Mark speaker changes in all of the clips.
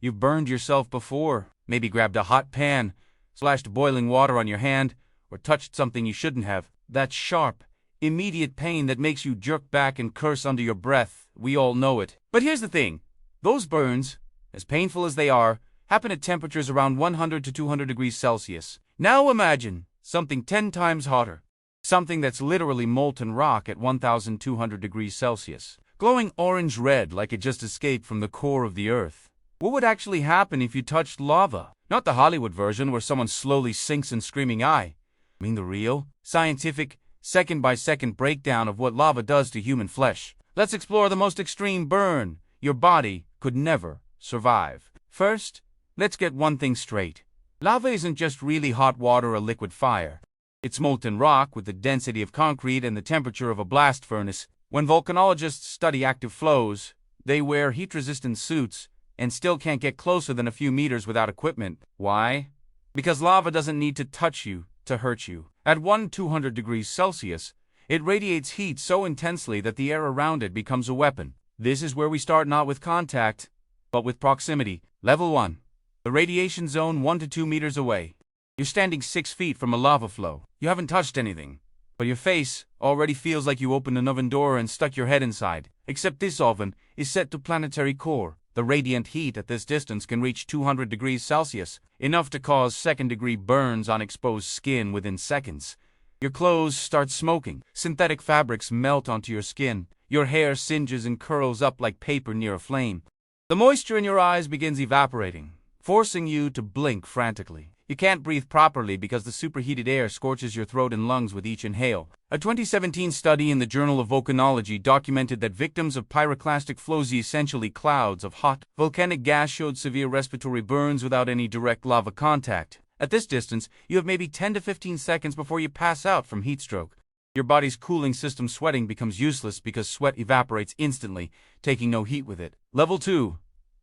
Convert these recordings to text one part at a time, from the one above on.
Speaker 1: You've burned yourself before, maybe grabbed a hot pan, splashed boiling water on your hand, or touched something you shouldn't have. That sharp, immediate pain that makes you jerk back and curse under your breath, we all know it. But here's the thing. Those burns, as painful as they are, happen at temperatures around 100 to 200 degrees Celsius. Now imagine something 10 times hotter. Something that's literally molten rock at 1,200 degrees Celsius. Glowing orange-red like it just escaped from the core of the earth. What would actually happen if you touched lava? Not the Hollywood version where someone slowly sinks in screaming eye. I mean the real, scientific, second-by-second breakdown of what lava does to human flesh. Let's explore the most extreme burn your body could never survive. First, let's get one thing straight. Lava isn't just really hot water or liquid fire. It's molten rock with the density of concrete and the temperature of a blast furnace. When volcanologists study active flows, they wear heat-resistant suits and still can't get closer than a few meters without equipment. Why? Because lava doesn't need to touch you to hurt you. At 1,200 degrees Celsius, it radiates heat so intensely that the air around it becomes a weapon. This is where we start not with contact, but with proximity. Level 1. The radiation zone 1 to 2 meters away. You're standing 6 feet from a lava flow. You haven't touched anything, but your face already feels like you opened an oven door and stuck your head inside. Except this oven is set to planetary core. The radiant heat at this distance can reach 200 degrees Celsius, enough to cause second-degree burns on exposed skin within seconds. Your clothes start smoking. Synthetic fabrics melt onto your skin. Your hair singes and curls up like paper near a flame. The moisture in your eyes begins evaporating, forcing you to blink frantically. You can't breathe properly because the superheated air scorches your throat and lungs with each inhale. A 2017 study in the Journal of Volcanology documented that victims of pyroclastic flows, essentially clouds of hot, volcanic gas, showed severe respiratory burns without any direct lava contact. At this distance, you have maybe 10 to 15 seconds before you pass out from heat stroke. Your body's cooling system sweating becomes useless because sweat evaporates instantly, taking no heat with it. Level 2.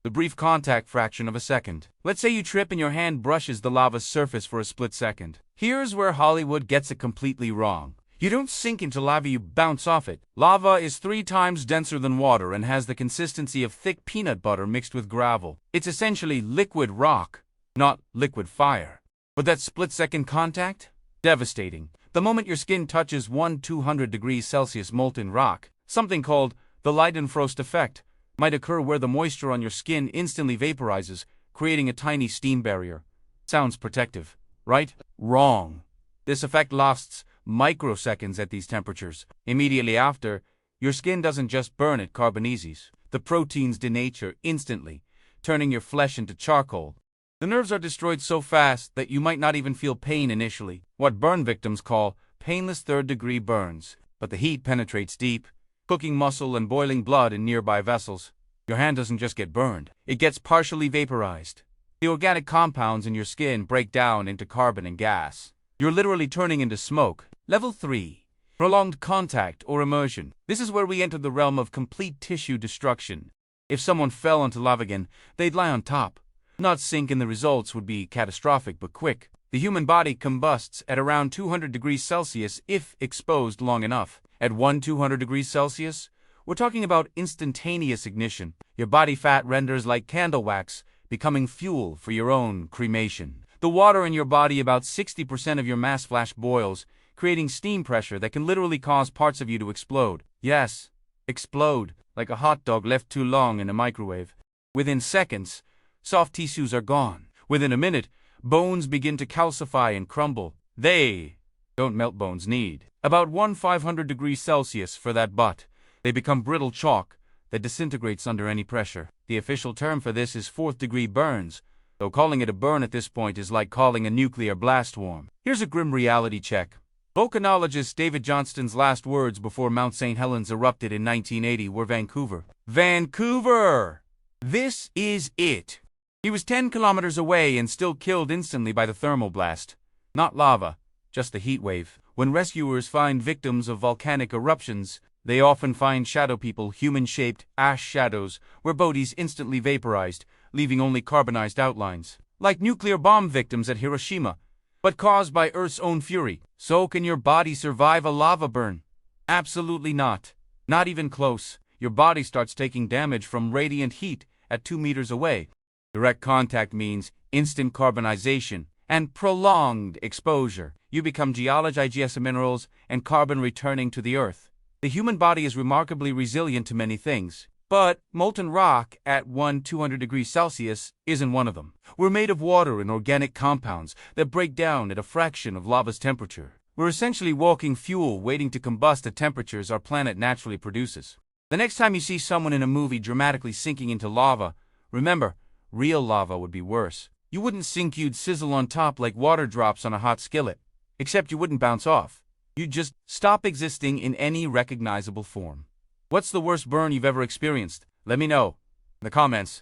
Speaker 1: The brief contact fraction of a second. Let's say you trip and your hand brushes the lava's surface for a split second. Here's where Hollywood gets it completely wrong. You don't sink into lava, you bounce off it. Lava is 3 times denser than water and has the consistency of thick peanut butter mixed with gravel. It's essentially liquid rock, not liquid fire. But that split-second contact? Devastating. The moment your skin touches 1,200 degrees Celsius molten rock, something called the Leidenfrost effect might occur where the moisture on your skin instantly vaporizes, creating a tiny steam barrier. Sounds protective, right? Wrong. This effect lasts microseconds at these temperatures. Immediately after, your skin doesn't just burn, it carbonizes. The proteins denature instantly, turning your flesh into charcoal. The nerves are destroyed so fast that you might not even feel pain initially, what burn victims call painless third-degree burns. But the heat penetrates deep, cooking muscle and boiling blood in nearby vessels. Your hand doesn't just get burned, it gets partially vaporized. The organic compounds in your skin break down into carbon and gas. You're literally turning into smoke. Level 3. Prolonged contact or immersion. This is where we enter the realm of complete tissue destruction. If someone fell onto lava again, they'd lie on top, not sink, and the results would be catastrophic but quick. The human body combusts at around 200 degrees Celsius if exposed long enough. At 1,200 degrees Celsius, we're talking about instantaneous ignition. Your body fat renders like candle wax, becoming fuel for your own cremation. The water in your body, about 60% of your mass, flash boils, creating steam pressure that can literally cause parts of you to explode. Yes, explode, like a hot dog left too long in a microwave. Within seconds, soft tissues are gone. Within a minute, bones begin to calcify and crumble. They don't melt, bones need about 1,500 degrees Celsius for that, but they become brittle chalk that disintegrates under any pressure. The official term for this is 4th-degree burns, though calling it a burn at this point is like calling a nuclear blast warm. Here's a grim reality check. Volcanologist David Johnston's last words before Mount St. Helens erupted in 1980 were Vancouver. Vancouver! This is it. He was 10 kilometers away and still killed instantly by the thermal blast. Not lava, just the heat wave. When rescuers find victims of volcanic eruptions, they often find shadow people, human-shaped ash shadows, where bodies instantly vaporized, leaving only carbonized outlines. Like nuclear bomb victims at Hiroshima, but caused by Earth's own fury. So can your body survive a lava burn? Absolutely not. Not even close. Your body starts taking damage from radiant heat at 2 meters away. Direct contact means instant carbonization and prolonged exposure. You become geologized minerals and carbon returning to the earth. The human body is remarkably resilient to many things, but molten rock at 200 degrees Celsius isn't one of them. We're made of water and organic compounds that break down at a fraction of lava's temperature. We're essentially walking fuel waiting to combust at temperatures our planet naturally produces. The next time you see someone in a movie dramatically sinking into lava, remember, real lava would be worse. You wouldn't sink, you'd sizzle on top like water drops on a hot skillet. Except you wouldn't bounce off. You'd just stop existing in any recognizable form. What's the worst burn you've ever experienced? Let me know in the comments.